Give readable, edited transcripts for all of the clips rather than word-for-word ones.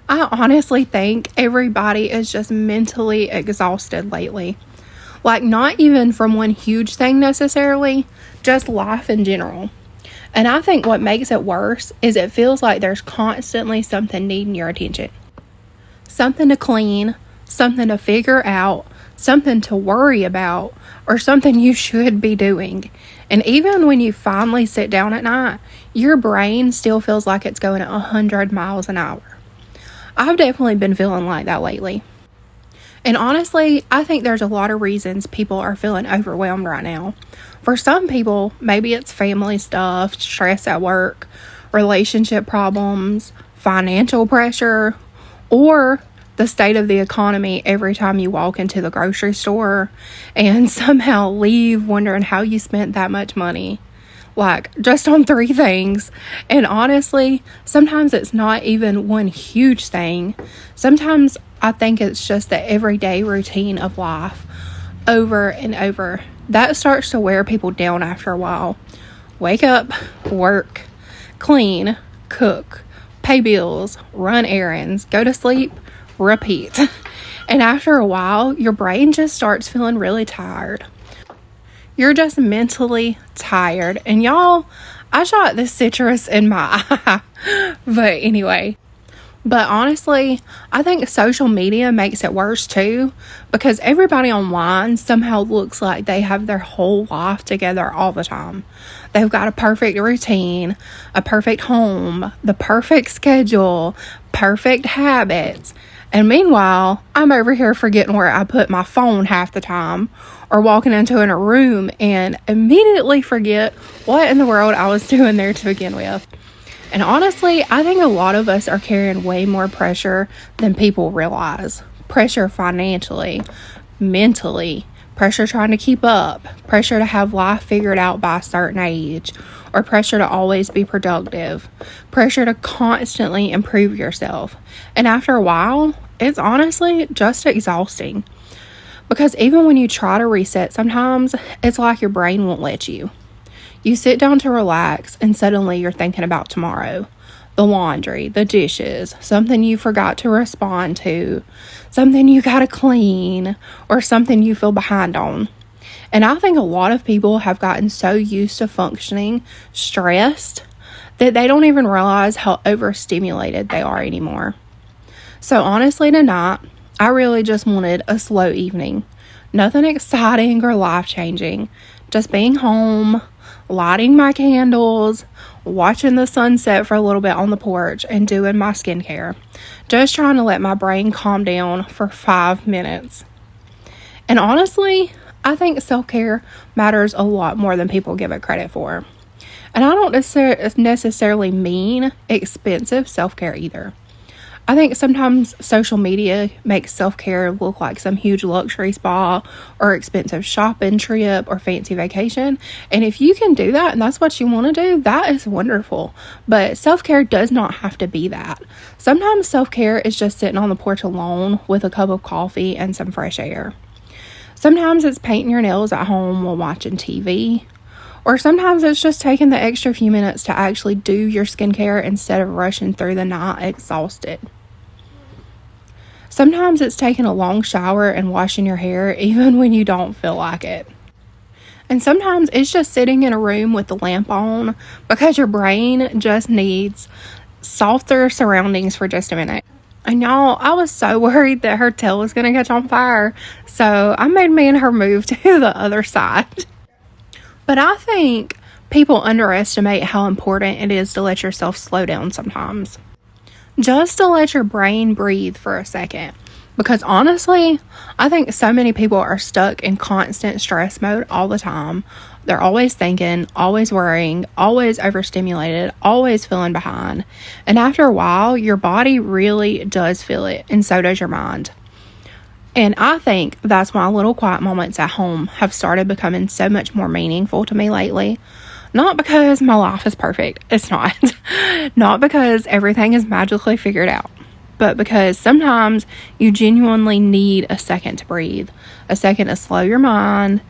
I honestly think everybody is just mentally exhausted lately. Like, not even from one huge thing necessarily, just life in general. And I think what makes it worse is it feels like there's constantly something needing your attention. Something to clean, something to figure out, something to worry about, or something you should be doing. And even when you finally sit down at night, your brain still feels like it's going at 100 miles an hour. I've definitely been feeling like that lately. And honestly, I think there's a lot of reasons people are feeling overwhelmed right now. For some people, maybe it's family stuff, stress at work, relationship problems, financial pressure, or the state of the economy every time you walk into the grocery store and somehow leave wondering how you spent that much money. Like, just on 3 things. And honestly, sometimes it's not even one huge thing. Sometimes I think it's just the everyday routine of life over and over. That starts to wear people down after a while. Wake up, work, clean, cook, pay bills, run errands, go to sleep, repeat. And after a while, your brain just starts feeling really tired. You're just mentally tired. And y'all, I shot this citrus in my eye. But anyway. But honestly, I think social media makes it worse too, because everybody online somehow looks like they have their whole life together all the time. They've got a perfect routine, a perfect home, the perfect schedule, perfect habits. And meanwhile, I'm over here forgetting where I put my phone half the time, or walking into a room and immediately forget what in the world I was doing there to begin with. And honestly, I think a lot of us are carrying way more pressure than people realize. Pressure financially, mentally, pressure trying to keep up, pressure to have life figured out by a certain age, or pressure to always be productive, pressure to constantly improve yourself. And after a while, it's honestly just exhausting. Because even when you try to reset, sometimes it's like your brain won't let you. You sit down to relax and suddenly you're thinking about tomorrow. The laundry, the dishes, something you forgot to respond to, something you gotta clean, or something you feel behind on. And I think a lot of people have gotten so used to functioning stressed that they don't even realize how overstimulated they are anymore. So honestly, tonight, I really just wanted a slow evening. Nothing exciting or life-changing. Just being home, lighting my candles, watching the sunset for a little bit on the porch, and doing my skincare. Just trying to let my brain calm down for 5 minutes. And honestly, I think self-care matters a lot more than people give it credit for. And I don't necessarily mean expensive self-care either. I think sometimes social media makes self-care look like some huge luxury spa or expensive shopping trip or fancy vacation. And if you can do that and that's what you want to do, that is wonderful. But self-care does not have to be that. Sometimes self-care is just sitting on the porch alone with a cup of coffee and some fresh air. Sometimes it's painting your nails at home while watching TV. Or sometimes it's just taking the extra few minutes to actually do your skincare instead of rushing through the night exhausted. Sometimes it's taking a long shower and washing your hair even when you don't feel like it. And sometimes it's just sitting in a room with the lamp on because your brain just needs softer surroundings for just a minute. And y'all, I was so worried that her tail was going to catch on fire, so I made me and her move to the other side. But I think people underestimate how important it is to let yourself slow down sometimes. Just to let your brain breathe for a second. Because honestly, I think so many people are stuck in constant stress mode all the time. They're always thinking, always worrying, always overstimulated, always feeling behind. And after a while, your body really does feel it, and so does your mind. And I think that's why little quiet moments at home have started becoming so much more meaningful to me lately. Not because my life is perfect. It's not. Not because everything is magically figured out. But because sometimes you genuinely need a second to breathe. A second to slow your mind.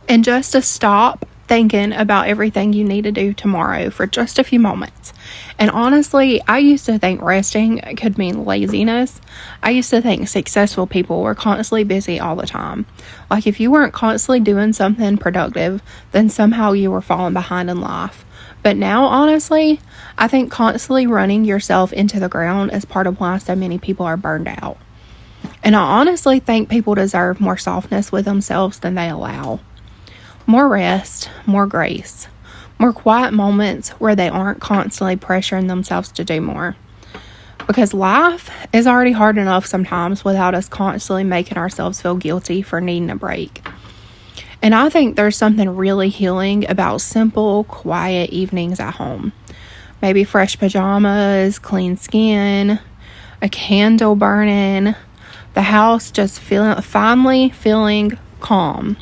And just to stop thinking about everything you need to do tomorrow for just a few moments. And honestly, I used to think resting could mean laziness. I used to think successful people were constantly busy all the time. Like if you weren't constantly doing something productive, then somehow you were falling behind in life. But now, honestly, I think constantly running yourself into the ground is part of why so many people are burned out. And I honestly think people deserve more softness with themselves than they allow. More rest, more grace, more quiet moments where they aren't constantly pressuring themselves to do more. Because life is already hard enough sometimes without us constantly making ourselves feel guilty for needing a break. And I think there's something really healing about simple, quiet evenings at home. Maybe fresh pajamas, clean skin, a candle burning, the house just finally feeling calm.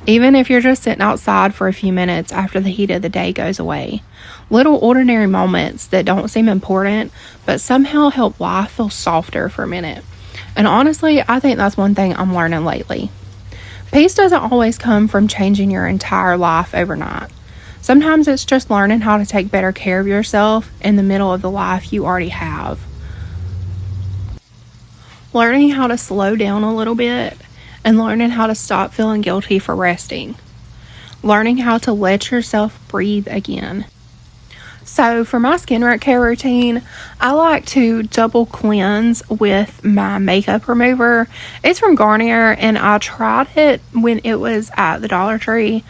Even if you're just sitting outside for a few minutes after the heat of the day goes away. Little ordinary moments that don't seem important, but somehow help life feel softer for a minute. And honestly, I think that's one thing I'm learning lately. Peace doesn't always come from changing your entire life overnight. Sometimes it's just learning how to take better care of yourself in the middle of the life you already have. Learning how to slow down a little bit and learning how to stop feeling guilty for resting. Learning how to let yourself breathe again. So for my skincare care routine, I like to double cleanse with my makeup remover. It's from Garnier and I tried it when it was at the Dollar Tree.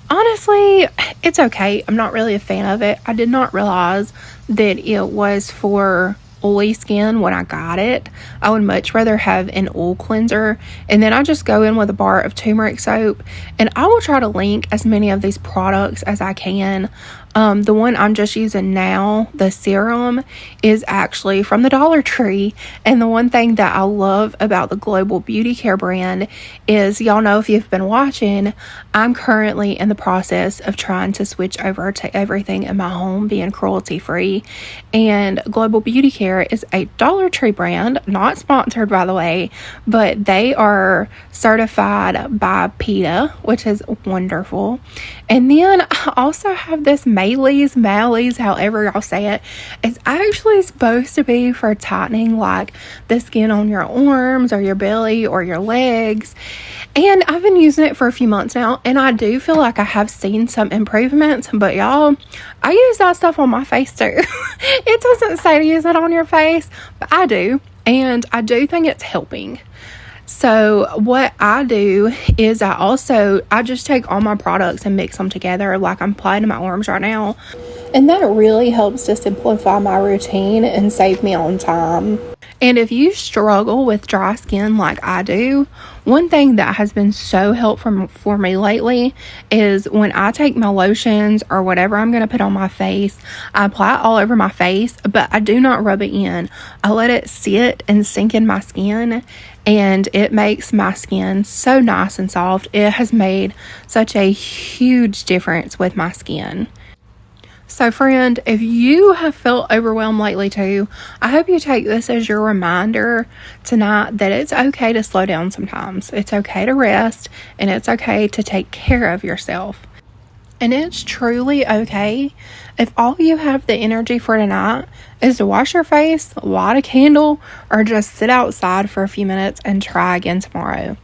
Honestly, it's okay. I'm not really a fan of it. I did not realize that it was for oily skin when I got it. I would much rather have an oil cleanser, and then I just go in with a bar of turmeric soap, and I will try to link as many of these products as I can. The one I'm just using now, the serum, is actually from the Dollar Tree. And the one thing that I love about the Global Beauty Care brand is, y'all know if you've been watching, I'm currently in the process of trying to switch over to everything in my home being cruelty free. And Global Beauty Care is a Dollar Tree brand, not sponsored by the way, but they are certified by PETA, which is wonderful. And then I also have this Mallees, however y'all say it. It's actually supposed to be for tightening like the skin on your arms or your belly or your legs. And I've been using it for a few months now, and I do feel like I have seen some improvements. But y'all, I use that stuff on my face too. It doesn't say to use it on your face, but I do. And I do think it's helping. So what I do is I just take all my products and mix them together like I'm applying to my arms right now. And that really helps to simplify my routine and save me on time. And if you struggle with dry skin like I do, one thing that has been so helpful for me lately is when I take my lotions or whatever I'm going to put on my face, I apply it all over my face, but I do not rub it in. I let it sit and sink in my skin, and it makes my skin so nice and soft. It has made such a huge difference with my skin. So friend, if you have felt overwhelmed lately too, I hope you take this as your reminder tonight that it's okay to slow down sometimes. It's okay to rest, and it's okay to take care of yourself. And it's truly okay if all you have the energy for tonight is to wash your face, light a candle, or just sit outside for a few minutes and try again tomorrow.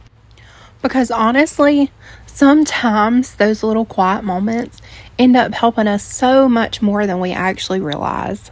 Because honestly, sometimes those little quiet moments end up helping us so much more than we actually realize.